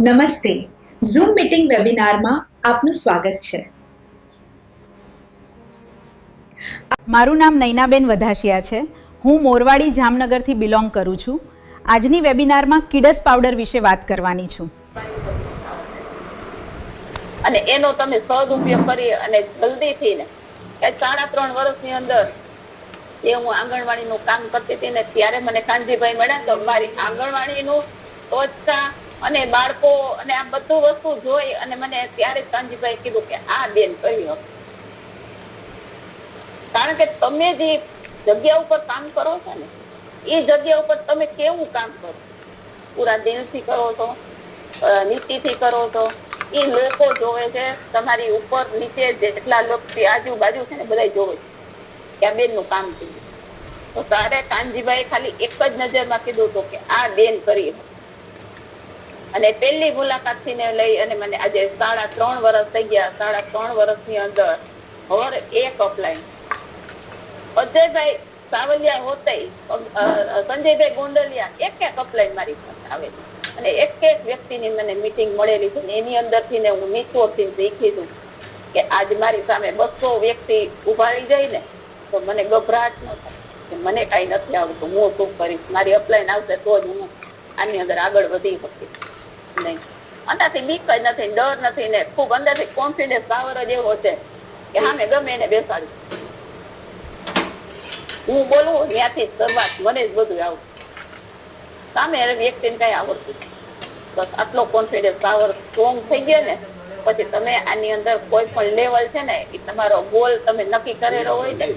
નમસ્તે. Zoom meeting વેબિનારમાં આપનું સ્વાગત છે. મારું નામ નૈનાબેન વધાશિયા છે. હું મોરવાડી જામનગરથી બિલોંગ કરું છું. આજની વેબિનારમાં કિડસ પાવડર વિશે વાત કરવાની છું. અને એનો તમે સદુપયોગ કરી અને જલ્દીથી ને 3.5 વર્ષની અંદર એ હું આંગણવાડીનું કામ કરતી હતી ને ત્યારે મને કાનજીભાઈ મળ્યા તો મારી આંગણવાડીનું સ્વચ્છતા અને બાળકો અને આ બધું વસ્તુ જોઈ અને મને ત્યારે કાનજીભાઈ કીધું કે આ બેન કરી હશે. કારણ કે તમે જે જગ્યા ઉપર કામ કરો છો ને એ જગ્યા ઉપર તમે કેવું કામ કરો, પૂરા દિલથી કરો છો, નીતિથી કરો છો, એ લોકો જોવે છે. તમારી ઉપર નીચે જેટલા લોકો આજુબાજુ છે ને બધા જોવે છે કે આ બેન નું કામ થયું. તો તારે કાનજીભાઈ ખાલી એક જ નજરમાં કીધું હતું કે આ બેન કરી. અને પહેલી મુલાકાત થી ને લઈ અને મને આજે 3.5 વર્ષ થઈ ગયા. 3.5 વર્ષની અંદર હર એક અપલાઈન અજયભાઈ સાવલિયા હોતે સંજયભાઈ ગોંડલિયા એક અપલાઈન મારી પાસે આવે છે. અને એક વ્યક્તિની મને મીટિંગ મળેલી છે. એની અંદરથી ને હું નીચોડથી શીખી છું કે આજ મારી સામે 200 વ્યક્તિ ઉભા રહી જાય ને તો મને ગભરાટ ન થાય કે મને કઈ નથી આવતું, હું શું કરીશ, મારી અપલાઈન આવશે તો જ હું આની અંદર આગળ વધી શકીશ. નહીં, અંદરથી બીક જ નથી, ડર નથી ને ખૂબ અંદરથી કોન્ફિડન્સ પાવર જ એવો છે કે સામે ગમે એને બેસાડું. હું બોલું ત્યાંથી શરૂઆત, મને જ બધું આવતું, સામે વ્યક્તિને કઈ આવડતું. બસ આટલો કોન્ફિડન્સ પાવર સ્ટ્રોંગ થઈ ગયો ને પછી તમે આની અંદર કોઈ પણ લેવલ છે ને એ તમારો ગોલ તમે નક્કી કરેલો હોય ને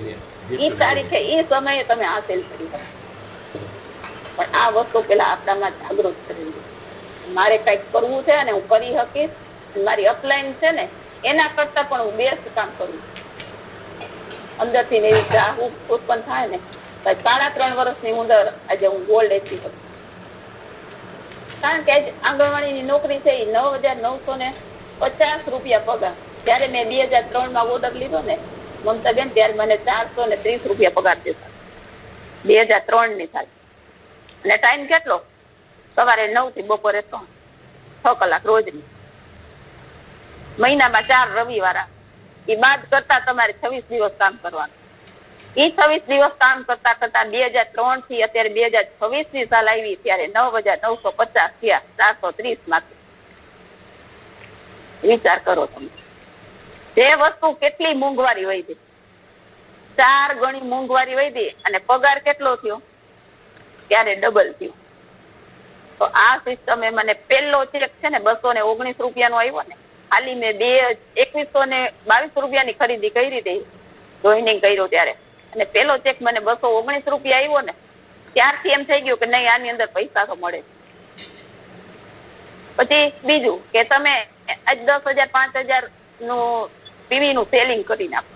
એ તારીખે એ સમયે તમે હાંસિલ કરી શકો. પણ આ વસ્તુ પેલા આપણામાં જાગૃત કરી, મારે કઈક કરવું છે અને હું કરી શકીશ. મારી અપલાઈન છે ને એના કરતા પણ હું બેસ્ટ કામ કરું. અંદરથી ને એવી ચાહ ઉત્પન્ન થાય ને 3.5 વર્ષની અંદર આજે હું ગોલ્ડ એચી કરું. કારણ કે આંગણવાડીની નોકરી છે એ 9,950 રૂપિયા પગાર. ત્યારે મેં 2003માં ઓર્ડર લીધો ને મમતાબેન, ત્યારે મને 430 રૂપિયા પગાર દેતા 2003 ની થાય. અને ટાઈમ કેટલો? સવારે 9 થી બપોરે 3, 6 કલાક રોજની. મહિનામાં 4 રવિવાર. એ બાદ કરતા તમારે 26 દિવસ કામ કરવાનું. એ 26 દિવસ કામ કરતા કરતા 2003 થી અત્યારે 2026 ની સાલ આવી ત્યારે 9,950 થયા, 430 માંથી. વિચાર કરો તમે, જે વસ્તુ કેટલી મોંઘવારી વધી, 4 ગણી મોંઘવારી વધી અને પગાર કેટલો થયો? ત્યારે ડબલ થયો. તો આ સિસ્ટમે મને પહેલો ચેક છે ને 219 રૂપિયાનો આવ્યો ને, ખાલી મેં 2122 રૂપિયાની ખરીદી કરી હતી જોઈનિંગ કર્યું ત્યારે. અને પેલો ચેક મને 219 રૂપિયા આવ્યો ને ત્યારથી એમ થઈ ગયું કે નહીં, આની અંદર પૈસા તો મળે. પછી બીજું કે તમે આજ 10,000 5,000 નું પીવી નું સેલિંગ કરી નાખો.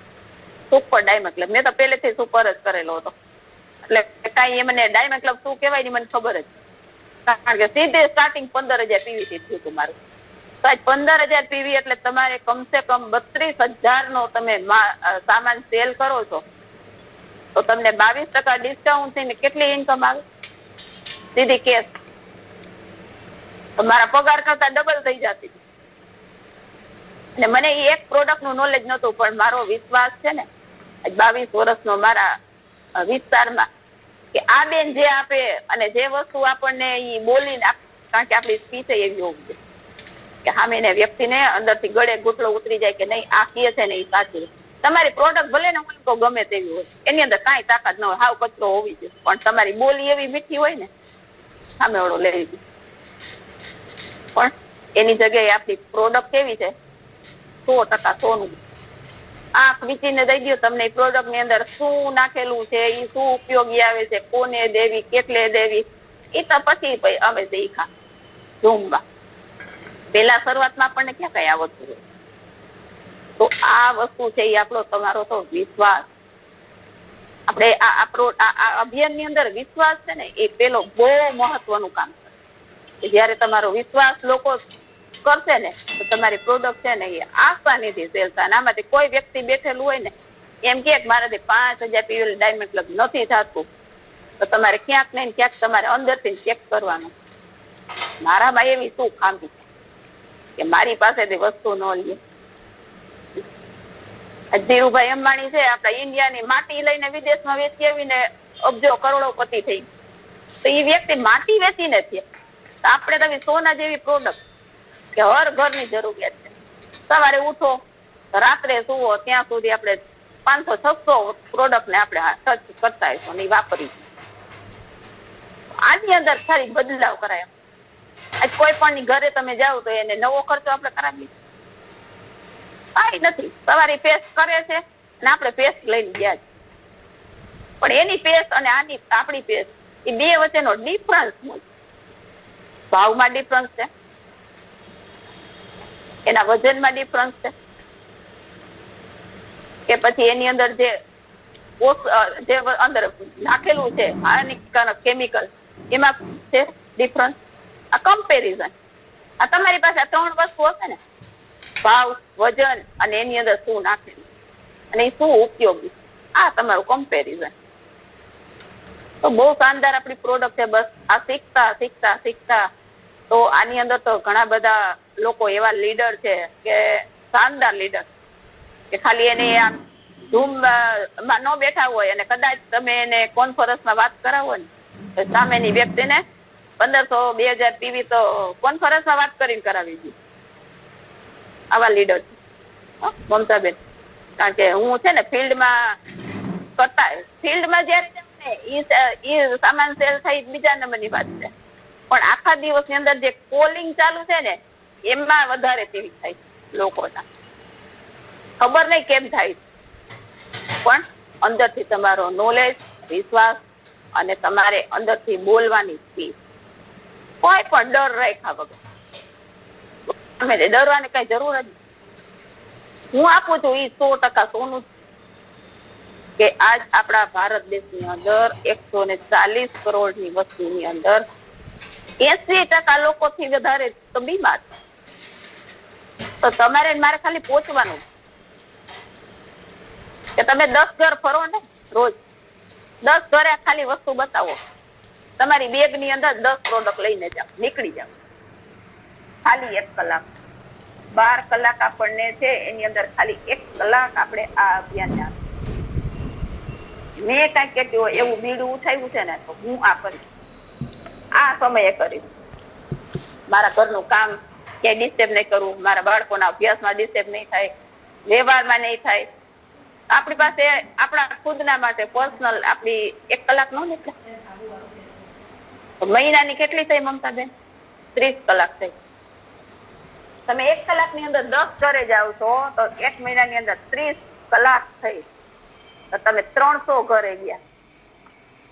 સુપર ડાયમંડ ક્લબ મેં તો પહેલેથી સુપર જ કરેલો હતો, એટલે કઈ મને ડાયમંડ ક્લબ શું કહેવાય ની મને ખબર જ. કારણ કે સીધે સ્ટાર્ટિંગ 15,000 પીવી થી થયું હતું મારું. તો આજ 15,000 પીવી એટલે તમારે કમસે કમ 32,000 નો તમે સામાન સેલ કરો છો તો તમને 22% ડિસ્કાઉન્ટ થઈને કેટલી ઇન્કમ આવે? સીધી કેશ. મારા પગાર કરતા ડબલ થઈ જતી. અને મને એ એક પ્રોડક્ટ નું નોલેજ નતું, પણ મારો વિશ્વાસ છે ને 22 વર્ષનો મારા વિસ્તારમાં કે આ બેન જે આપે અને જે વસ્તુ આપણને એ બોલીને, કારણ કે આપણી સ્પીચ એવી હોવી જોઈએ કે સામે વ્યક્તિને અંદરથી ગળે ઘૂંટડો ઉતરી જાય કે નહીં આ કહે છે ને એ સાચું. તમારી પ્રોડક્ટ ભલે ને હોય તો ગમે તેવી હોય, એની અંદર કાંઈ તાકાત ન હોય, હાવ કચરો હોવી જોઈએ, પણ તમારી બોલી એવી મીઠી હોય ને સામે વાળો લેવી જોઈએ. પણ એની જગ્યાએ આપણી પ્રોડક્ટ કેવી છે 100% સોનું. આંખ વીચીને દઈ દો તમને એ પ્રોડક્ટ ની અંદર શું નાખેલું છે, એ શું ઉપયોગી આવે છે, કોને દેવી, કેટલે દેવી, એ તો પછી અમે શીખા ઝૂમમાં. પેલા શરૂઆતમાં આપણને ક્યાં કઈ આવડતું હોય. તો આ વસ્તુ છે એ આપણો તમારો તો વિશ્વાસ. આપણે આ અભિયાન ની અંદર વિશ્વાસ છે ને એ પેલો બહુ મહત્વનું કામ કરે. જયારે તમારો વિશ્વાસ લોકો કરશે ને તો તમારી પ્રોડક્ટ છે ને એ આસાનીથી સેલ થાય. આમાંથી કોઈ વ્યક્તિ બેઠેલું હોય ને એમ કે મારાથી 5,000 પીવેલ ડાયમંડ ક્લબ નથી થતું તો તમારે ક્યાંક નહીં ક્યાંક તમારે અંદરથી ચેક કરવાનું મારામાં એવી શું ખામી છે. કે મારી પાસેથી વસ્તુ ન લે. ધીરુભાઈ અંબાણી છે, આપડા ઇન્ડિયાની માટી લઈને વિદેશમાં વેચી આવીને અબજો કરોડોપતિ થઈ. તો એ વ્યક્તિ માટી વેચીને છે. આપણે તો સોના જેવી પ્રોડક્ટ કે હર ઘરની જરૂરિયાત છે. સવારે ઉઠો, રાત્રે સુવો, ત્યાં સુધી આપણે 500-600 પ્રોડક્ટ ને આપણે ટચ કરતા હશું ને વાપરી. આની અંદર સારી બદલાવ કરાય. આજ કોઈ પણ ઘરે તમે જાઓ તો એને નવો ખર્ચો આપણે કરાવીએ કઈ નથી. સવારે પેસ્ટ કરે છે અને આપણે પેસ્ટ લઈને ગયા છે. પણ એની પેસ્ટ અને આની આપણી પેસ્ટ એ બે વચ્ચેનો ડિફરન્સ શું? ભાવમાં ડિફરન્સ છે, એના વજનમાં ડિફરન્સ છે, કે પછી એની અંદર જે અંદર નાખેલું છે હાનિકારક કેમિકલ એમાં છે ડિફરન્સ. આ કમ્પેરિઝન. આ તમારી પાસે આ 3 વસ્તુ હશે ને, ભાવ, વજન અને એની અંદર શું નાખેલું અને એ શું ઉપયોગી, આ તમારું કમ્પેરિઝન. તો બહુ શાનદાર આપણી પ્રોડક્ટ છે. બસ આ શીખતા તો આની અંદર તો ઘણા બધા લોકો એવા લીડર છે કે શાનદાર લીડર કે ખાલી એને આમ ઝૂમમાં ન બેઠા હોય અને કદાચ તમે એને કોન્ફરન્સમાં વાત કરાવો ને તો સામેની વ્યક્તિને 1500-2000 પીવી તો કોન્ફરન્સમાં વાત કરીને કરાવી દીધી. આવા લીડર છે મમતાબેન. કારણ કે હું છે ને ફિલ્ડમાં જયારે જાઉં ને એ સામાન સેલ થઈ બીજા નંબરની વાત છે. પણ આખા દિવસની અંદર જે કોલિંગ ચાલુ છે ને એમાં વધારે તેવી થાય લોકોના. ખબર નહીં કેમ થાય, પણ અંદરથી તમારો નોલેજ, વિશ્વાસ અને તમારે અંદરથી બોલવાની સ્પીડ, કોઈ પણ ડર રાખ્યા વગર. અમે ડરવાની કઈ જરૂર જ નહીં. હું આપું છું એ 100% સોનું કે આજ આપણા ભારત દેશની અંદર 140 કરોડની વસ્તીની અંદર 80% લોકોથી વધારે તો બીમાર. તો તમારે મારે ખાલી પહોંચવાનું કે તમે 10 ઘર ફરો ને રોજ, 10 ઘરે ખાલી વસ્તુ બતાવો. તમારી બેગ ની અંદર 10 પ્રોડક્ટ લઈને જાઓ, નીકળી જાઓ. ખાલી 1 કલાક, 12 કલાક આપણને છે એની અંદર ખાલી 1 કલાક આપણે આ અભિયાન આપીએ. મેં કઈ કેટલું હોય એવું બીડું ઉઠાવ્યું છે ને તો હું આ કરીશ, આ સમયે કરીશ. મારા ઘરનું કામ ક્યાંય ડિસ્ટર્બ નહીં કરવું, મારા બાળકોના અભ્યાસમાં ડિસ્ટર્બ નહીં થાય, વ્યવહારમાં નહીં થાય. આપણી પાસે આપણા ખુદના માટે પર્સનલ આપણી 1 કલાક નો નીકળે. મહિનાની કેટલી થઈ મમતાબેન? 30 કલાક થઈ. તમે 1 કલાકની અંદર 10 ઘરે જાઓ છો તો 1 મહિનાની અંદર 30 કલાક થઈ. તો તમે 300 ઘરે ગયા.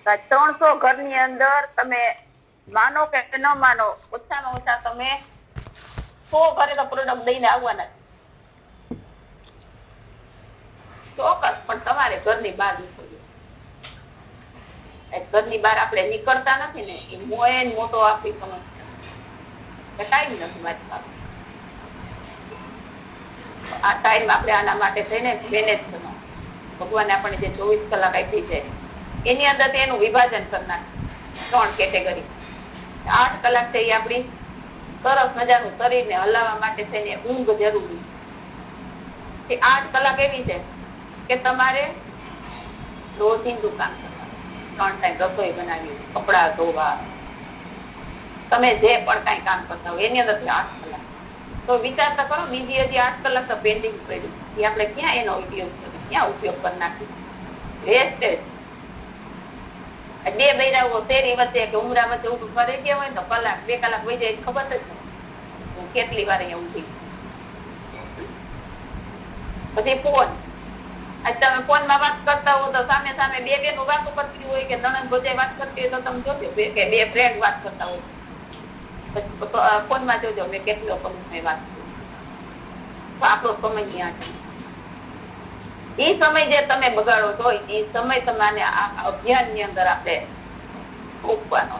300 ઘરની અંદર તમે માનો કે ન માનો, ઓછામાં ઓછા તમે 100 ઘરે તો પ્રોડક્ટ દઈને આવવાના. ચોક્કસ. પણ તમારે ઘરની બહાર નીકળવું. ઘરની બહાર આપણે નીકળતા નથી ને એ મોટો આપણી સમસ્યા. ટાઈમ નથી મારી પાસે. આ ટાઈમ આપણે આના માટે થઈને મેનેજ કરવાનો. ભગવાને આપણને જે 24 કલાક આપી છે એની અંદર એનું વિભાજન કરનાર 3 કેટેગરી. 8 કલાક છે એ આપણી સરસ મજાનું શરીરને હલાવવા માટે થઈને ઊંઘ જરૂરી છે. 8 કલાક એવી છે કે તમારે રોજિંદુ કામ કરવાનું, 3 ટાઈમ રસોઈ બનાવી, કપડા ધોવા, તમે જે પણ કઈ કામ કરતા હોય એની અંદર 8 કલાક. તો વિચારતા કરો બીજી હજી 8 કલાક તો પેન્ડિંગ પડ્યું એ આપણે ક્યાં એનો ઉપયોગ કરીએ, ક્યાં ઉપયોગ કરી નાખીએ? વેસ્ટેજ. 2 બૈરાઓ શેરી વચ્ચે કે ઉમરા વચ્ચે ઉભું ફરી ગયા હોય તો કલાક 2 કલાક વહી જાય ખબર જ નહીં. હું કેટલી વાર અહીંયા ઊંધી. પછી ફોન. તમે ફોનમાં વાત કરતા હો તો સામે 2 બેનો વાતો કરતી હોય કે નણંદ ભોજાઈ વાત કરતી હોય તો તમે જોજો કે 2 ફ્રેન્ડ વાત કરતા હોય. ફોનમાં જોજો મેં કેટલો સમય વાત કરી. તો આપણો સમય ત્યાં છે. એ સમય જે તમે બગાડો છો એ સમય તમારે આ અભિયાનની અંદર આપણે મૂકવાનો.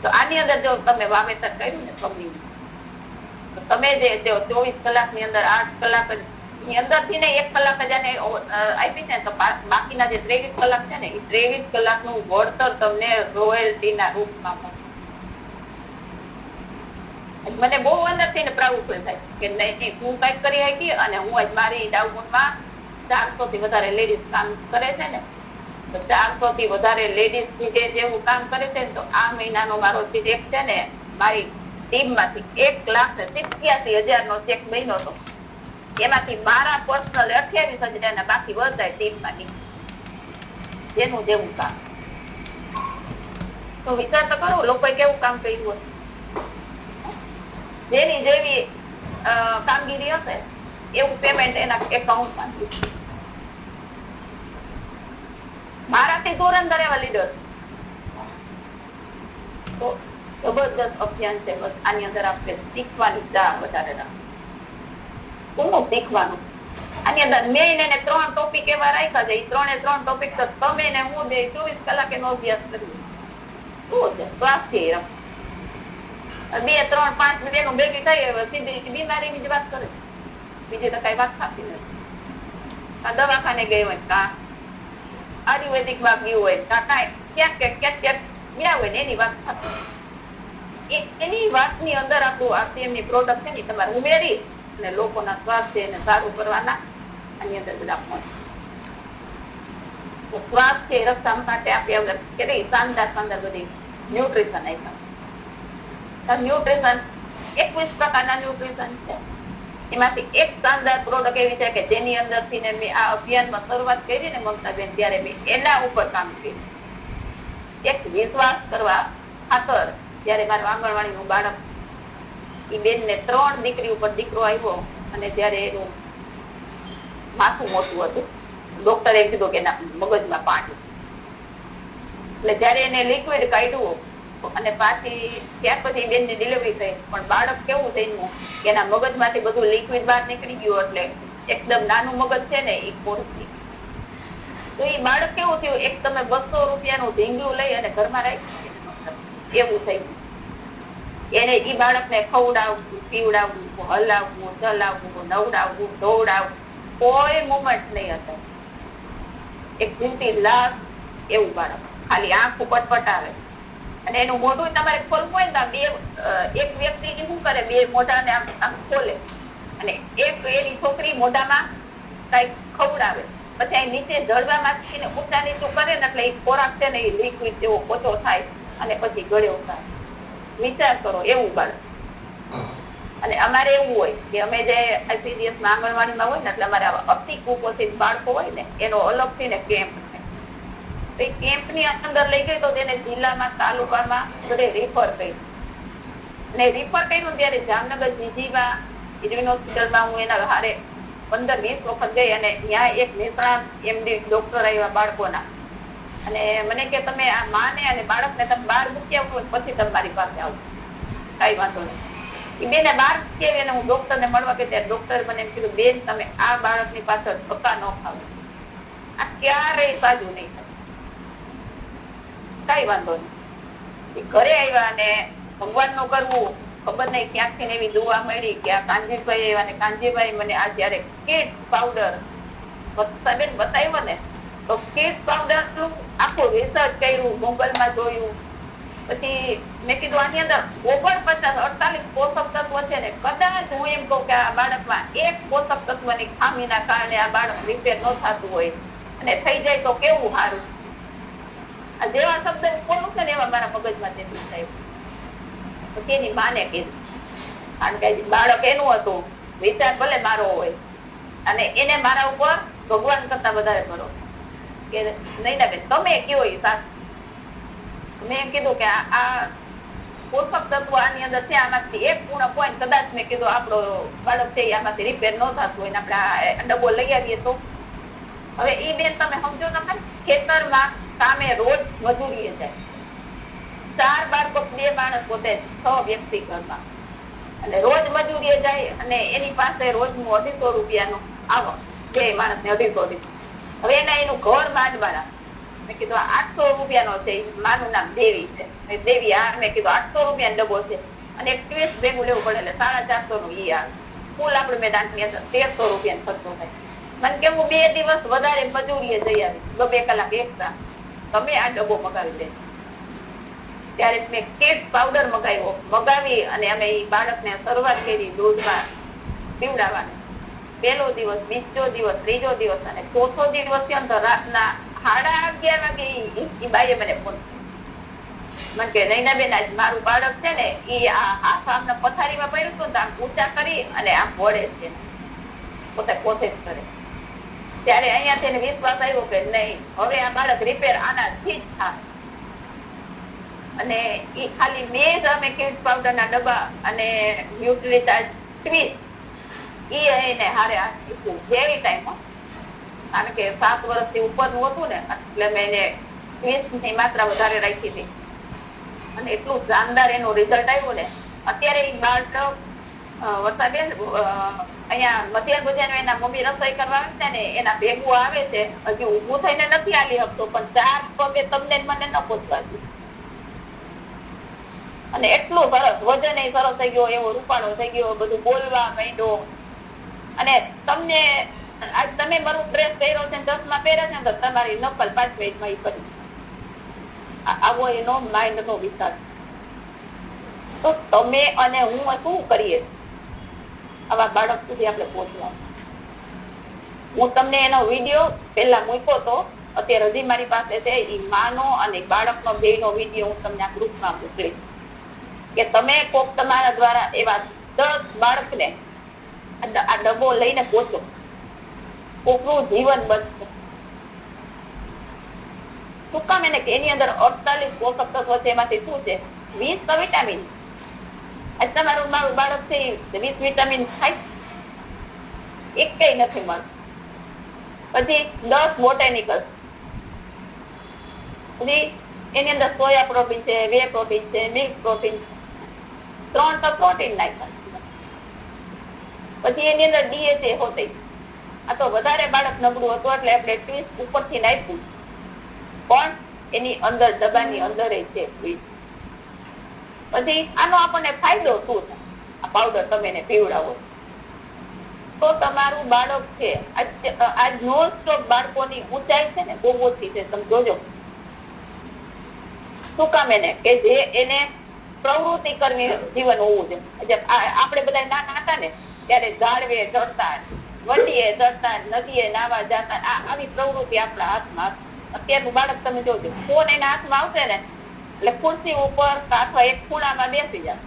તો આની અંદર જો તમે વાવેતર કર્યું ને સમયનું, તો તમે જે 24 કલાકની અંદર 8 કલાક ની અંદરથી ને 1 કલાક જ આને આપી છે તો બાકીના જે 23 કલાક છે ને એ 23 કલાકનું વળતર તમને રોયલ્ટીના રૂપમાં મળે. મને બહુ અંદરથી ને પ્રાઉડ ફીલ થાય કે નહીં હું કંઈક કરી શકી અને હું આજ મારી ડાઉનમાં 400 થી વધારે લેડીઝ કામ કરે છે ને, તો 400 થી વધારે લેડીઝ જેવું કામ કરે છે તો આ મહિનાનો મારો ચેક છે ને મારી ટીમમાંથી 1,87,000 નો ચેક બન્યો હતો. એમાંથી મારા પર્સનલ 28,000 ના બાકી બધા ટીમમાંથી જેનું જેવું કામ. તો વિચાર તો કરો લોકોએ કેવું કામ કર્યું હોય. જેની જેવી કામગીરી હશે એવું પેમેન્ટ એના એકાઉન્ટમાં થયું. મારાથી ધોરણદર એવા લીડર તો જબરદસ્ત અભિયાન છે. બસ આની અંદર આપણે શીખવાની ચા વધારે કોનું શીખવાનું. આની અંદર મેં એને 3 ટોપિક એવા રાખ્યા છે. એ 3 ટોપિક તો તમે ને હું 24 કલાકે નો અભ્યાસ કર્યો. શું છે સ્વાસ્થ્ય 2, 3, 5 મિનિટનું ભેગી થઈ સીધી બીમારીની જ વાત કરે. બીજી તો કઈ વાત થતી નથી. કા દવાખાને ગઈ હોય, કા આયુર્વેદિક માં ગયું હોય, કા કાંઈ ક્યાંક ગયા હોય ને એની વાત થતી. એની વાતની અંદર આપણું આરસીએમની પ્રોડક્ટ છે ને તમારે ઉમેરી અને લોકોના સ્વાસ્થ્યને સારું કરવાના આની અંદર બધા પહોંચે. તો સ્વાસ્થ્ય રક્ષા માટે આપણે કેટલી શાનદાર બધી ન્યુટ્રિશન આપ્યા. ન્યુટ્રિશન 21 પ્રકારના ન્યુટ્રિશન છે. એમાંથી એક શાનદાર પ્રોડક્ટ એવી છે કે જેની અંદરથી ને મેં આ અભિયાનમાં શરૂઆત કરી ને મમતાબેન, ત્યારે મેં એના ઉપર કામ કર્યું. એક વિશ્વાસ કરવા ખાતર જયારે મારું આંગણવાડીનું બાળક, એ બેનને 3 દીકરી ઉપર દીકરો આવ્યો અને જયારે એનું માથું મોટું હતું, ડોક્ટરે કીધું કે એના મગજમાં પાણી. એટલે જયારે એને લિક્વિડ કાઢ્યું અને પાછી ત્યાર પછી બેનની ડિલિવરી થઈ, પણ બાળક કેવું થયું કે એના મગજમાંથી બધું લિક્વિડ બહાર નીકળી ગયું. એટલે એકદમ નાનું મગજ છે ને એ કોર્સી. તો એ બાળક કેવું થયું, એક તમે 200 રૂપિયાનું ઢીંગલું લઈ અને ઘરમાં રાખી એવું થઈ ગયું. એને એ બાળકને ખવડાવવું, પીવડાવવું, હલાવવું, ચલાવવું, નવડાવવું, ધોવડાવવું, કોઈ મુમેન્ટ નહીં હતા. એક જીવતી લાશ એવું બાળક, ખાલી આંખ પટપટાવે. અને એનું મોઢું તમારે ખોલવું હોય ને, એક વ્યક્તિ શું કરે, 2 મોઢાને આમ ખોલે અને એક એની છોકરી મોઢામાં કઈક ખવડાવે, પછી અહીં નીચે જળવામાંથી ને ઊંચા નીચું કરે ને એટલે એ ખોરાક છે ને એ લિક્વિડ જેવો પોચો થાય અને પછી ગળે ઉતારે. વિચાર કરો એવું બાળક. અને અમારે એવું હોય કે અમે જે ICDS માં આંગણવાડીમાં હોય ને એટલે અમારે અતિ કુપોષિત બાળકો હોય ને એનો અલગથી ને કેમ્પ. તો એ કેમ્પની અંદર લઈ ગઈ તો તેને જિલ્લામાં, તાલુકામાં બધે રિફર કર્યું. અને રિફર કર્યું ત્યારે જામનગર જીજીવા ઇરવિન હોસ્પિટલમાં હું એના હારે 15-20 વખત ગઈ અને ત્યાં એક નિષ્ણાત MD ડોક્ટર આવ્યા બાળકોના. અને મને કે તમે આ માને અને બાળકને તમે બહાર મૂકી આવો પછી તમે મારી પાસે આવો, કઈ વાંધો નહીં. એ બેને બહાર મૂકી અને હું ડોક્ટરને મળવા ગઈ ત્યારે ડોક્ટર મને એમ કીધું, બેન તમે આ બાળકની પાછળ ધક્કા ન ખાવ, આ ક્યારેય સાજું નહીં થાય. કઈ વાંધો નહીં. ઘરે આવ્યા અને ભગવાનનું કરવું, ખબર નહીં ક્યાંકથી એવી દુઆ મળી કે આ કાનજીભાઈ આવ્યા અને કાનજીભાઈ મને આ જયારે કિડ્સ પાવડર સાહેબ બતાવ્યો ને, તો કિડ્સ પાવડર નું આખું રિસર્ચ કર્યું, ગૂગલમાં જોયું. પછી મેં કીધું આની અંદર 49-48 પોષક તત્વો છે ને, કદાચ હું એમ કહું કે આ બાળકમાં એક પોષક તત્વની ખામીના કારણે આ બાળક રિપેર ન થતું હોય અને થઈ જાય તો કેવું સારું. આ જેવા શબ્દ બોલું છે ને એવા મારા મગજમાં તેથી થાય. પછી એની માને કીધું, કારણ કે બાળક એનું હતું, વિચાર ભલે મારો હોય અને એને મારા ઉપર ભગવાન કરતા વધારે ભરો કે નહીં ના બેન તમે કયો એ સાચું. મેં એમ કીધું કે આ પોષક તત્વ આની અંદર છે, આમાંથી એક પૂર્ણ પોઈન્ટ કદાચ મેં કીધું આપણો બાળક છે આમાંથી રિપેર ન થતું હોય ને આપણે આ ડબ્બો લઈ આવીએ તો. હવે એ બેન તમે સમજો તમે ખેતરમાં કામે રોજ મજૂરીએ જાય, 4 બાળકો, 2 માણસ પોતે 6 વ્યક્તિ ઘરમાં, અને રોજ મજૂરીએ જાય અને એની પાસે રોજનું 250 રૂપિયાનું આવક, 2 માણસને 250. હવે એનું ઘર માંડવાના. મેં કીધું 800 રૂપિયાનો છે, મારું નામ દેવી છે, દેવી આ મેં કીધું 800 રૂપિયાનો ડબ્બો છે અને એક ટ્વીસ્ટ ભેગું લેવું પડે એટલે 450 નું ઈ આવે. કુલ આપણે મેદાનની અંદર 1300 રૂપિયાનો ખર્ચો થાય. મને કે હું 2 દિવસ વધારે મજૂરીએ જઈ આવી, 2 કલાક એકતા, તમે આ ડબ્બો મગાવી દે. ત્યારે મેં કિડ્સ પાવડર મગાવી અને અમે એ બાળકને શરૂઆત કરી દૂધમાં પીવડાવવાની. પહેલો દિવસ, બીજો દિવસ, ત્રીજો દિવસ અને ચોથો દિવસ થયો તો રાતના 11:30 વાગે એ બાઈએ મને ફોન મને કે નૈનાબેન, આજ મારું બાળક છે ને એ આ હાથ આમને પથારીમાં પડ્યું હતું ને આમ ઊંચા કરી અને આમ વળે છે, પોતે જ કરે. ત્યારે અહીંયાથી એને વિશ્વાસ આવ્યો કે નહીં, હવે આ બાળક રિપેર આનાથી જ થાય. અને એ ખાલી બે જ અમે કિડ્સ પાવડરના ડબ્બા અને ન્યુટ્રીચાર્જ ટ્વીસ્ટ એને હારે જેવી ટાઈમ, કારણ કે 7 વર્ષથી ઉપરનું હતું ને એટલે મેં એને ટ્વીસ્ટની માત્રા વધારે રાખી હતી અને એટલું શાનદાર એનું રિઝલ્ટ આવ્યું ને. અત્યારે એ બાળક વર્ષાબેન અહીંયા મધ્યાહન ભોજન એના મમ્મી રસોઈ કરવા આવે છે ને એના ભેગું આવે છે. હજી ઊભું થઈને નથી આલી શકતો પણ 4 પગે તમને મને ન પહોંચવાતું. અને એટલું સરસ, વજન એ સરસ થઈ ગયો, એવો રૂપાળો થઈ ગયો, બધું બોલવા માંડ્યો. અને તમને આજ તમે મારું ડ્રેસ પહેર્યો છે, ચશ્મા પહેર્યા છે ને તો તમારી નકલ 5 મિનિટમાં એ કરી. આવો એનો માઇન્ડ નો વિકાસ. તો તમે અને હું શું કરીએ આવા બાળક સુધી આપણે પહોંચવા? હું તમને એનો વિડીયો પહેલા મૂક્યો તો, અત્યારે હજી મારી પાસે છે. એ માનો અને બાળકનો બેયનો વિડીયો હું તમને આ ગ્રુપમાં મોકલીશ કે તમે કોક તમારા દ્વારા એવા 10 બાળકને આ ડબ્બો લઈને પહોંચો, કોકનું જીવન બચશે. શું કામ? એને કે એની અંદર 48 પોષક તત્વો છે, એમાંથી શું છે 20 વિટામિન. આજ તમારું મારું બાળક છે 20 વિટામિન ખાય એક કઈ નથી મળતું. પછી 10 બોટેનિકલ, પછી એની અંદર સોયા પ્રોટીન છે, વે પ્રોટીન છે, મિલ્ક પ્રોટીન, 3 તો પ્રોટીન નાખ્યા. પછી એની અંદર DHA હોતી. આ તો વધારે બાળક નબળું હતું એટલે આપણે ટ્વીસ્ટ ઉપરથી નાખ્યું, પણ એની અંદર ડબ્બાની અંદર છે. પછી આનો આપણને ફાયદો શું છે? આ પાવડર તમે એને પીવડાવો તો તમારું બાળક છે આજ નોન સ્ટોપ બાળકોની ઊંચાઈ છે ને બહુ ઓછી છે. તમે જોજો. શું કામ? એને કે જે એને પ્રવૃત્તિ કરવી જીવન હોવું છે. આપણે બધા નાના હતા ને ત્યારે ઝાડવે ચડતા, વટીએ ચડતા, નદીએ નાવા જતા, આવી પ્રવૃત્તિ આપણા હાથમાં. અત્યારનું બાળક તમે જોજો, ફોન એના હાથમાં આવશે ને એટલે ખુરશી ઉપર અથવા એક ખૂણામાં બેસી જાય,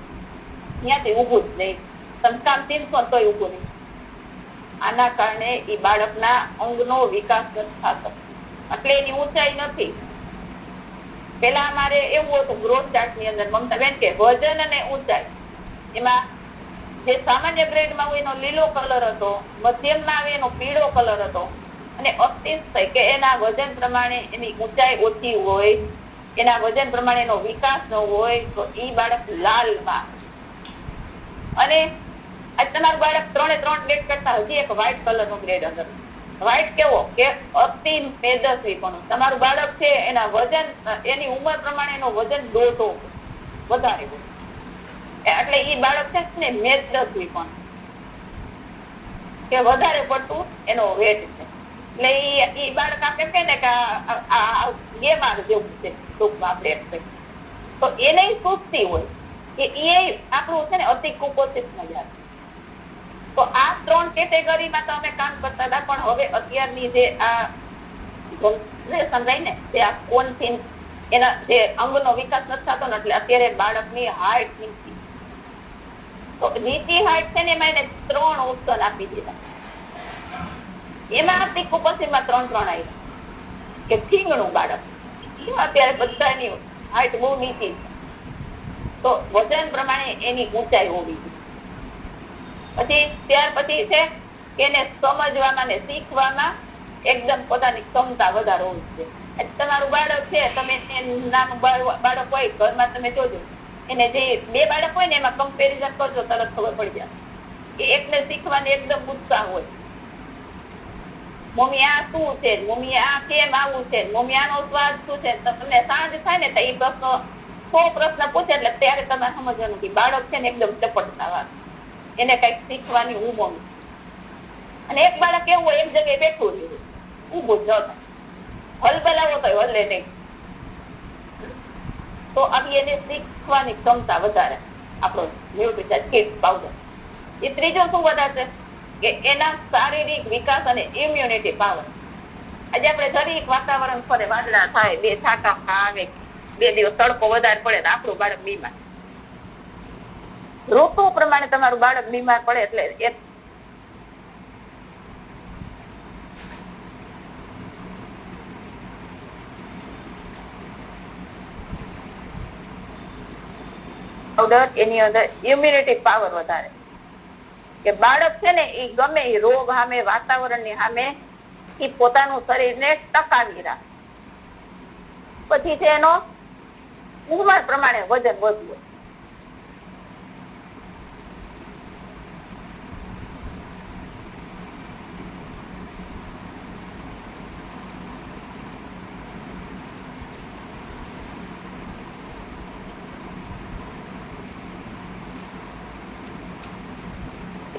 ત્યાંથી ઊભું જ નહીં. તમે કામ ચીનશો તોય ઊભું નહીં. આના કારણે એ બાળકના અંગનો વિકાસ નથી થતો, એટલે એની ઊંચાઈ નથી. પેલા અમારે એવું હતું ગ્રોથ ચાર્ટ ની અંદર, મમતાબેન કે વજન અને ઊંચાઈ, એમાં જે સામાન્ય ગ્રેડમાં હોય એનો લીલો કલર હતો, મધ્યમમાં આવે એનો પીળો કલર હતો, અને અતિશય કે એના વજન પ્રમાણે એની ઊંચાઈ ઓછી હોય, એના વજન પ્રમાણે એનો વિકાસ ન હોય તો એ બાળક લાલમાં. અને આજ તમારું બાળક 3 ગ્રેડ કરતા હજી એક વ્હાઈટ કલર નો ગ્રેડ અંદર. વ્હાઈટ કેવો? કે અતિ મેદસ્વી. પણ તમારું બાળક છે એના વજન, એની ઉંમર પ્રમાણે એનો વજન દોઢો વધારે હોય, એટલે એ બાળક છે ને મેદસ્વી પણ કે વધારે પડતું એનો વેટ છે. એટલે એ બાળક આપણે કહે ને કે આ ગેમાર જેવું છે ટૂંકમાં આપણે એમ કહીએ. તો એને સુસ્તી હોય કે એ આપણું છે ને અતિ કુપોષિત મજા. તો આ 3 કેટેગરીમાં તો અમે કામ કરતા હતા, પણ હવે અત્યારની જે આ જનરેશન રહી ને તે આ કોનથી એના જે અંગનો વિકાસ નથી થતો ને એટલે અત્યારે બાળકની હાઈટ નીચી. તો નીચી હાઈટ છે ને એમાં એને 3 ઓપ્શન આપી દીધા. એમાં અતિ કુપોષિતમાં 3 આવ્યા કે થીંગણું બાળક, અત્યારે બધાની હાઈટ બહુ નીચી છે, તો વજન પ્રમાણે એની ઊંચાઈ હોવી જોઈએ. પછી ત્યાર પછી છે કે એને સમજવામાં ને શીખવામાં એકદમ પોતાની ક્ષમતા વધારે હોવી જોઈએ. તમારું બાળક છે, તમે નાનું બાળક હોય ઘરમાં, તમે જોજો એને જે 2 બાળક હોય ને એમાં કમ્પેરિઝન કરજો, તરત ખબર પડી જાય કે એકને શીખવાની એકદમ ઉત્સાહ હોય. મમ્મી આ શું છે, મમ્મી આ કેમ આવું છે, મમ્મી આનો સ્વાદ શું છે. તમને સાંજ થાય ને તો એ પ્રશ્ન 100 પ્રશ્ન પૂછે એટલે ત્યારે તમે સમજવાનું કે બાળક છે ને એકદમ ચપટના વાત, એને કઈક શીખવાની ઉમંગ. અને એક બાળક એવું હોય એક જગ્યાએ બેઠું રહ્યું, ઊભું જ ન થાય, હલબલાવો તો હલે નહીં. તો તો આવી એને શીખવાની ક્ષમતા વધારે આપણો ન્યુટ્રીશન કિડ્સ પાવડર. એ ત્રીજો શું વધારશે કે એના શારીરિક વિકાસ અને ઇમ્યુનિટી પાવર. આજે આપણે દરેક વાતાવરણ ફરે વાદળા થાય, 2 છાંટા આવે, 2 દિવસ તડકો વધારે પડે તો આપણું બાળક બીમાર. ઋતુ પ્રમાણે તમારું બાળક બીમાર પડે એટલે એક પાવડર એની અંદર ઇમ્યુનિટી પાવર વધારે. કે બાળક છે ને એ ગમે એ રોગ સામે, વાતાવરણની સામે એ પોતાનું શરીરને ટકાવી રાખે. પછી છે એનો ઉંમર પ્રમાણે વજન વધવું.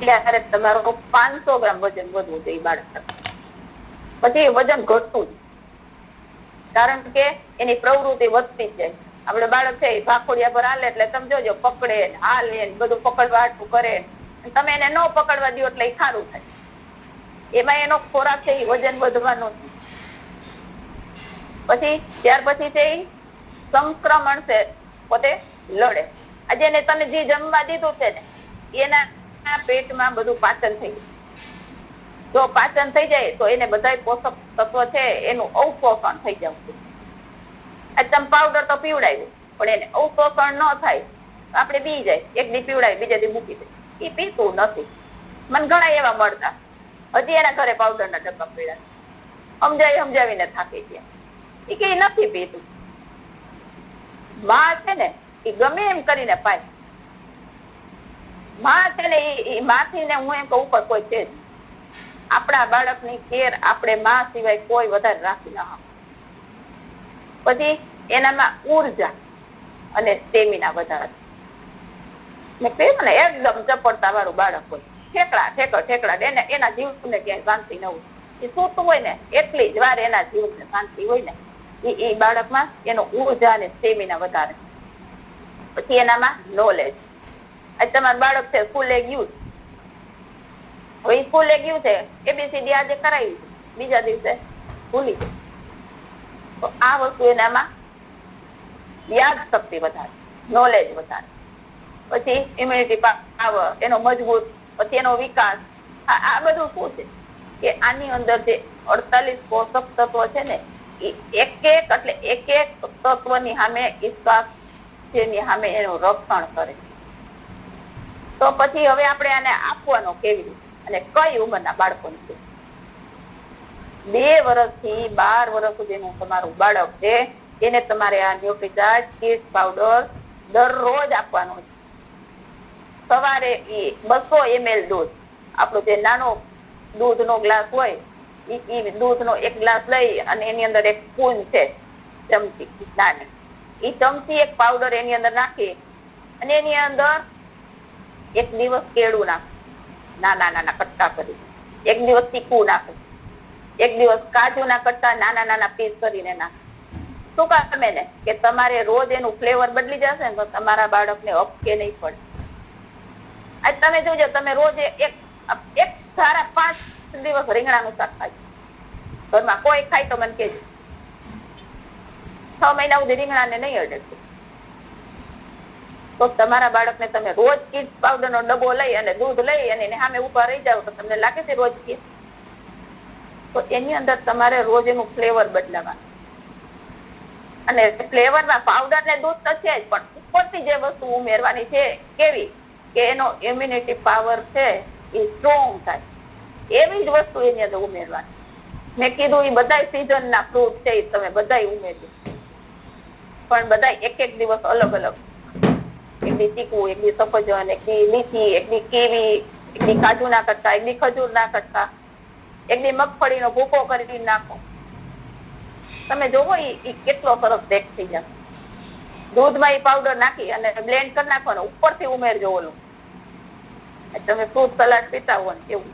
એટલે તમારું 500 ગ્રામ વજન વધવું જોઈએ બાળક. પછી વજન ઘટતું જ, કારણ કે એની પ્રવૃત્તિ વધતી છે. આપણે બાળક છે એ ભાખોડિયા પર હાલે એટલે તમે જોજો પકડે, હાલે, બધું પકડવા હાટું કરે. તમે એને ન પકડવા દો એટલે એ ખારું થાય. એમાં એનો ખોરાક છે એ વજન વધવાનો છે. પછી ત્યાર પછી છે એ સંક્રમણ છે, પોતે લડે. આજે એને તમે જે જમવા દીધું છે ને એના પેટમાં બધું પાચન થઈ જાય. જો પાચન થઈ જાય તો એને બધા પોષક તત્વો છે એનું અવશોષણ થઈ જવું. તમે પાવડર તો પીવડાવ્યું પણ એને અવશોષણ ન થાય આપણે પી જાય. એક દી પીવડાય, બીજા દી મૂકી દે. એ પીતું નથી. મને ઘણા એવા મળતા, હજી એના ઘરે પાવડરના ડબ્બા પીડા, સમજાવીને થાકી ગયા. એ કઈ નથી પીતું. માં છે ને એ ગમે એમ કરીને પાય. માં છે ને એ માંથી ને હું એમ કહું ઉપર કોઈ છે જ. આપણા બાળકની કેર આપણે માં સિવાય કોઈ વધારે રાખી ના આવે. પછી એનામાં ઉર્જા અને સ્ટેમિના વધારે. મેં કહ્યું ને એકદમ ચપળતા વાળું બાળક હોય, ઠેકડા એના જીવને ક્યાંય શાંતિ ન હોય. એ સૂતું હોય ને એટલી જ વાર એના જીવને શાંતિ હોય ને એ બાળકમાં એનો ઉર્જા અને સ્ટેમિના વધારે. પછી એનામાં નોલેજ. આજે તમારું બાળક છે સ્કૂલે ગયું, હવે સ્કૂલે ગયું છે, ABCD આજે કરાવી, બીજા દિવસે ભૂલી જાય. તો આ વસ્તુ એનામાં યાદ શક્તિ વધારે, નોલેજ વધારે. પછી ઇમ્યુનિટી પાવર એનો મજબૂત, પછી એનો વિકાસ. આ બધું શું છે કે આની અંદર જે 48 પોષક તત્વો છે ને એ એક તત્વની સામે સ્વાસ્થ્યની સામે એનું રક્ષણ કરે. તો પછી હવે આપણે આને આપવાનો કેવી રીતે અને કઈ ઉંમરના બાળકોને? 2 વર્ષથી 12 વર્ષ સુધીનું તમારું બાળક છે એને તમારે આ ન્યુટ્રીચાર્જ કિડ્સ પાવડર દરરોજ આપવાનો છે. સવારે એ 200 ml દૂધ, આપણો જે નાનો દૂધનો ગ્લાસ હોય એ દૂધનો 1 ગ્લાસ લઈ અને એની અંદર એક સ્પૂન છે, ચમચી નાની, એ ચમચી એક પાવડર એની અંદર નાખી અને એની અંદર 1 દિવસ કેળું નાખો, નાના કટકા કરી, 1 દિવસ તીખું નાખો, 1 દિવસ કાજુના કટકા નાના પીસ કરીને નાખો. શું કામે ને કે તમારે રોજ એનું ફ્લેવર બદલી જશે ને તો તમારા બાળકને હપકે નહીં પડે. આજ તમે જોજો, તમે રોજ એક સારા 5 દિવસ રીંગણાનું શાક ખાય ઘરમાં, કોઈ ખાય તો મને કહેજો. 6 મહિના સુધી રીંગણાને નહીં અડે તો તમારા બાળકને તમે રોજ કિડ્સ પાવડરનો ડબ્બો લઈ અને દૂધ લઈ અને સામે ઉભા રહી જાવ તો તમને લાગે છે રોજ કિડ્સ? તો એની અંદર તમારે રોજ એનું ફ્લેવર બદલાવાનું. અને ફ્લેવરમાં પાવડર ને દૂધ તો છે જ, પણ ઉપરથી જે વસ્તુ ઉમેરવાની છે કેવી કે એનો ઇમ્યુનિટી પાવર છે એ સ્ટ્રોંગ થાય, એવી જ વસ્તુ એની અંદર ઉમેરવાની. મેં કીધું એ બધા સિઝનના ફ્રૂટ છે એ તમે બધા ઉમેર્યું, પણ બધા એક દિવસ અલગ અલગ. એક દી ચીકુ, એક દી સફરજન, એક દી લીચી, એક દી કેવી, એક દી કાજુના કટકા, એક દી ખજૂરના કટકા, એક દી મગફળીનો ભૂકો કરી નાખો. તમે જોવો એ કેટલો સરસ પેક થઈ જશે. દૂધમાં એ પાવડર નાખી અને બ્લેન્ડ કરી નાખવાનો, ઉપરથી ઉમેરજો ઓલું. તમે ફ્રૂટ સલાડ પીતા હો ને એવું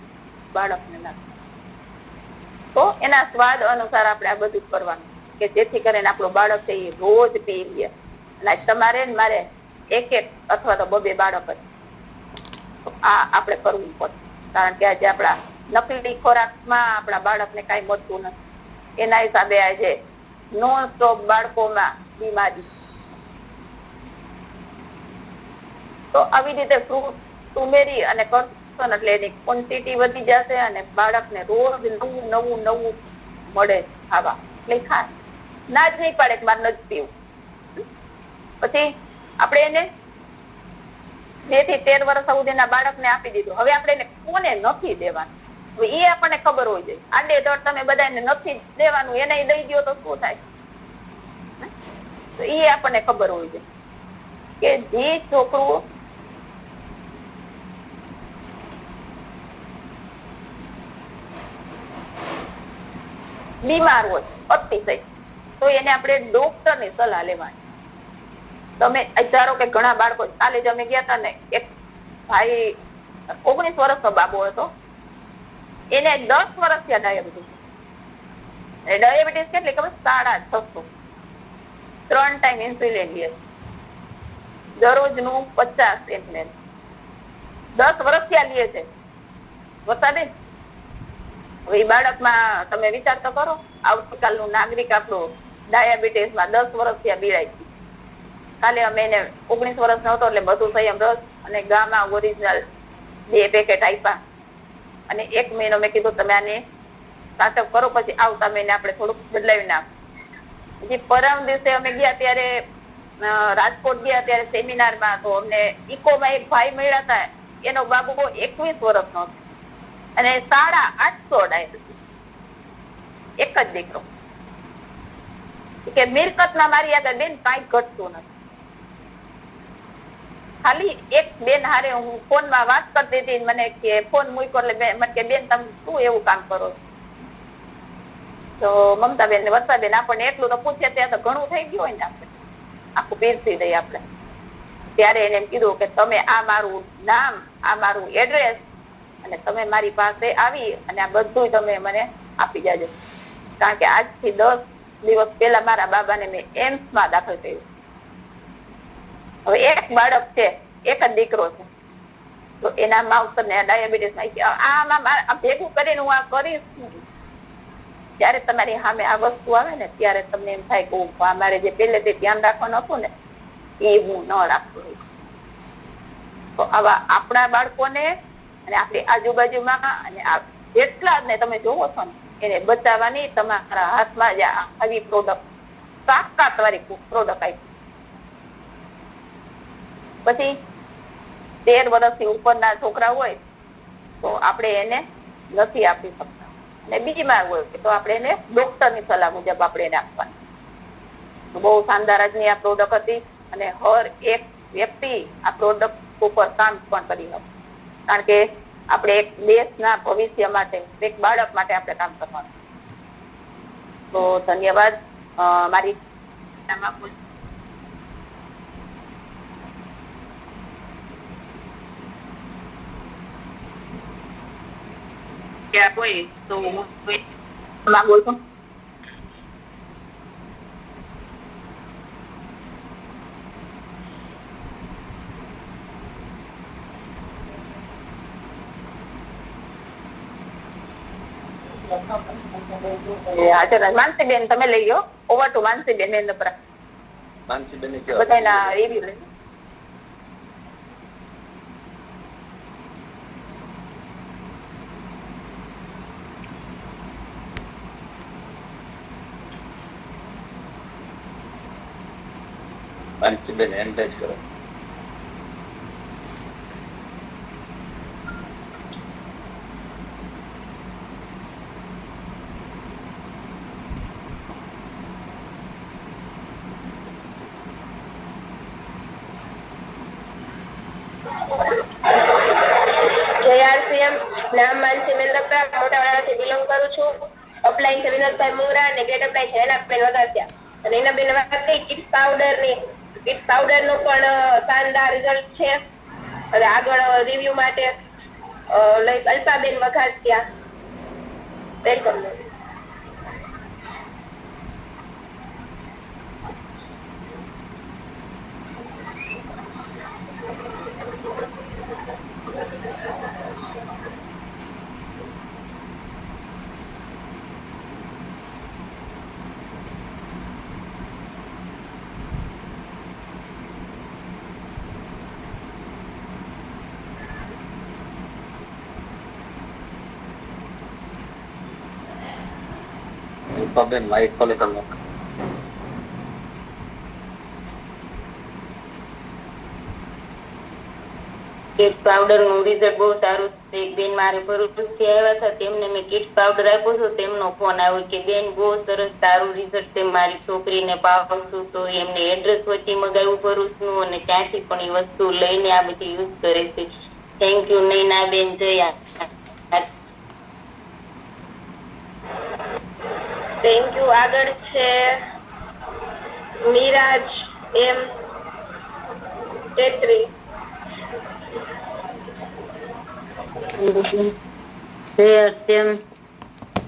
બાળકને નાખો. તો એના સ્વાદ અનુસાર આપણે આ બધું કરવાનું કે જેથી કરીને આપણું બાળક છે એ રોજ પી લે લાઈક તમારે ને મારે એક અથવા તો બે બાળક જ, તો આ આપણે કરવું પડે. કારણ કે આજે આપણા નકલી ખોરાકમાં આપણા બાળકને કાંઈ મળતું નથી. એના હિસાબે આજે નોન સ્ટોપ બાળકોમાં બીમારી. તો આવી રીતે ફ્રૂટ ઉમેરી અને કરશો એટલે એની ક્વોન્ટિટી વધી જશે અને બાળકને રોજ નવું નવું નવું મળે ખાવા. એટલે ખાસ ના જ નહીં પાડે કે મારે નથી પીવું. પછી આપણે એને 2 થી 13 વર્ષ સુધીના બાળકને આપી દીધું. હવે આપણે એને કોને નથી દેવાનું, હવે એ આપણને ખબર હોવી જોઈએ. આડે ધડ તમે બધાને નથી દેવાનું, એને દઈ દો તો શું થાય? તો એ આપણને ખબર હોવી જોઈએ કે જે છોકરું બીમાર હોય અતિશય, તો એને આપણે ડોક્ટરની સલાહ લેવાની. તમે ધારો કે ઘણા બાળકો, કાલે જ અમે ગયા હતા ને, એક ભાઈ 19 વર્ષનો બાબો હતો, એને 10 વર્ષ થયા ડાયાબિટીસ. ડાયાબિટીસ કેટલી ખબર? 650. 3 ટાઈમ ઇન્સ્યુલિન લે, દરરોજનું 50 ml. 10 વર્ષ થયા લે છે. વરસાદે હવે એ બાળકમાં તમે વિચાર તો કરો, આવતીકાલનું નાગરિક આપણું ડાયાબિટીસમાં 10 વર્ષ થયા પીડાય છે. કાલે અમે એને 19 વર્ષનો હતો એટલે બધું સંયમ રસ અને ગામાં ઓરિજિનલ 2 પેકેટ આપ્યા અને 1 મહિનો મેં કીધું તમે આને સ્ટાર્ટઅપ કરો, પછી આવતા મહિને આપણે થોડુંક બદલાવી નાખ. પછી પરમ દિવસે અમે ગયા ત્યારે રાજકોટ ગયા ત્યારે સેમિનારમાં, તો અમને ઇકોમાં એક ભાઈ મળ્યા હતા, એનો બાબુ 21 વર્ષનો હતો અને 850 ડાયાબિટીસ. એક જ દીકરો કે મિલકતમાં મારી આગળ બેન કાંઈ ઘટતું નથી. ખાલી એક બેન હારે હું ફોનમાં વાત કરતી હતી, મને કે ફોન મૂક્યો એટલે મને કે બેન તમે શું એવું કામ કરો છો? તો મમતાબેન ને વર્ષાબેન આપણને એટલું તો પૂછે ત્યાં તો ઘણું થઈ ગયું હોય ને, આપણે આખું પીરસી દઈએ આપણે. ત્યારે એને એમ કીધું કે તમે આ મારું નામ, આ મારું એડ્રેસ અને તમે મારી પાસે આવી અને આ બધું તમે મને આપી જાજો. કારણ કે આજથી 10 દિવસ પહેલા મારા બાબાને મેં એમ્સમાં દાખલ કર્યું. હવે એક બાળક છે, એક જ દીકરો છે, તો એના માવતરને ડાયાબિટીસમાં આ ભેગું કરીને હું આ કરીશ. ત્યારે તમારી સામે આ વસ્તુ આવે ને ત્યારે તમને એમ થાય કે મારે જે પહેલેથી ધ્યાન રાખવાનું હતું ને એ હું ન રાખું. તો આવા આપણા બાળકોને અને આપણી આજુબાજુમાં અને જેટલા ને તમે જોવો છો ને એને બચાવવાની તમારા હાથમાં જ આવી પ્રોડક્ટ, તાકાત વાળી પ્રોડક્ટ આપી. પછી 13 વર્ષથી ઉપરના છોકરા હોય તો આપણે એને નથી આપી શકતા, અને બીમાર હોય તો આપણે એને ડોક્ટરની સલાહ મુજબ આપણે એને આપવાની. બહુ શાનદાર આજની આ પ્રોડક્ટ હતી અને હર એક વ્યક્તિ આ પ્રોડક્ટ ઉપર કામ પણ કરી શકે. કારણ કે આપણે એક દેશના ભવિષ્ય માટે, એક બાળક માટે આપણે કામ કરવાનું. તો ધન્યવાદ. મારી કોઈ તો માંગુ છું. માનસીબેન તમે લઈ લો. Over to માનસીબેન. માનસીબેન બધાના રિવ્યુ લઈ. માનસીબેન એન્ડ કરો. નામ માનસીબેન લકરા, મોટાવાડાથી બિલોંગ કરું છું. અપ્લાય છે વિનોદભાઈ મુંગરા અને ગ્રેડ અપ્લાય છે હેનાબેન વગાસિયા. અને હિનાબેન વાત થઈ કિડ્સ પાવડરની. કિડ્સ પાવડરનું પણ શાનદાર રિઝલ્ટ છે. અને આગળ રિવ્યુ માટે અલ્પાબેન વઘાસિયા. વેલકમ. પુષ્પાબેન માઇક ખોલે તમે. કિડ્સ પાવડર નું રિઝલ્ટ બહુ સારું છે. એક બેન મારે ભરૂચથી આવ્યા હતા, તેમને મેં કિડ્સ પાવડર આપ્યો હતો, તેમનો ફોન આવ્યો કે બેન બહુ સરસ સારું રિઝલ્ટ છે, મારી છોકરીને પાવશું. તો એમને એડ્રેસ વચ્ચે મગાવ્યું ભરૂચનું અને ત્યાંથી પણ એ વસ્તુ લઈને આ બધી યુઝ કરે છે. Thank you Nainaben. જય. Thank you. આગળ છે મિરાજ એમ તેત્રી.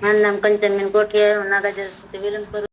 મારું નામ કંચનબેન કોઠિયા, નાગાજર વિલંબ કરું.